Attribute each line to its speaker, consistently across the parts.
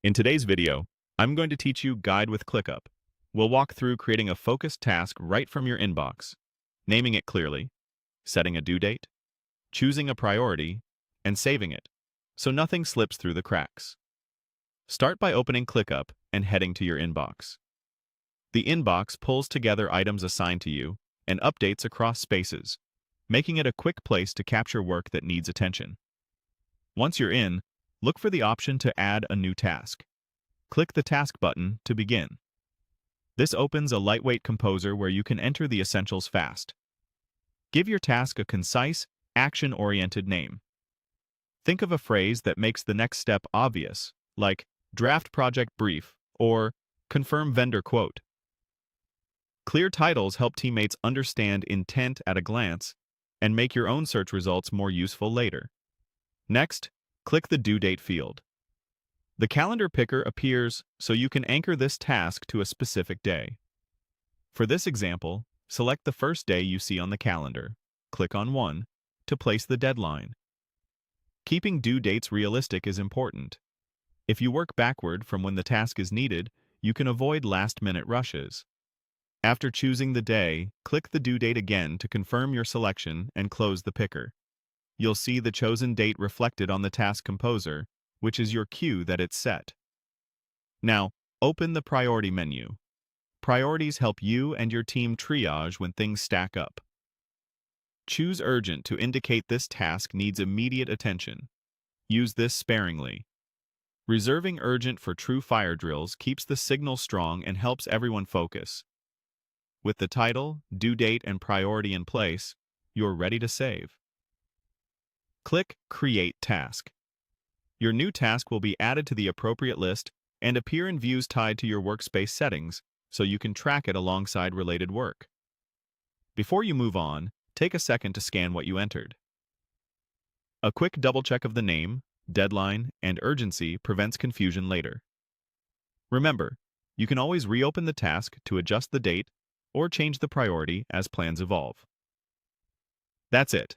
Speaker 1: In today's video, I'm going to teach you Guide with ClickUp. We'll walk through creating a focused task right from your inbox, naming it clearly, setting a due date, choosing a priority, and saving it, so nothing slips through the cracks. Start by opening ClickUp and heading to your inbox. The inbox pulls together items assigned to you and updates across spaces, making it a quick place to capture work that needs attention. Once you're in, look for the option to add a new task. Click the Task button to begin. This opens a lightweight composer where you can enter the essentials fast. Give your task a concise, action-oriented name. Think of a phrase that makes the next step obvious, like Draft Project Brief or Confirm Vendor Quote. Clear titles help teammates understand intent at a glance and make your own search results more useful later. Next, click the Due Date field. The calendar picker appears so you can anchor this task to a specific day. For this example, select the first day you see on the calendar. Click on 1 to place the deadline. Keeping due dates realistic is important. If you work backward from when the task is needed, you can avoid last-minute rushes. After choosing the day, click the due date again to confirm your selection and close the picker. You'll see the chosen date reflected on the task composer, which is your cue that it's set. Now, open the priority menu. Priorities help you and your team triage when things stack up. Choose Urgent to indicate this task needs immediate attention. Use this sparingly. Reserving Urgent for true fire drills keeps the signal strong and helps everyone focus. With the title, due date, and priority in place, you're ready to save. Click Create Task. Your new task will be added to the appropriate list and appear in views tied to your workspace settings so you can track it alongside related work. Before you move on, take a second to scan what you entered. A quick double-check of the name, deadline, and urgency prevents confusion later. Remember, you can always reopen the task to adjust the date or change the priority as plans evolve. That's it.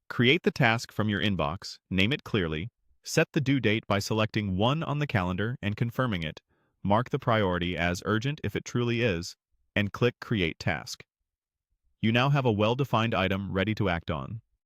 Speaker 1: Create the task from your inbox, name it clearly, set the due date by selecting 1 on the calendar and confirming it, mark the priority as urgent if it truly is, and click Create Task. You now have a well-defined item ready to act on.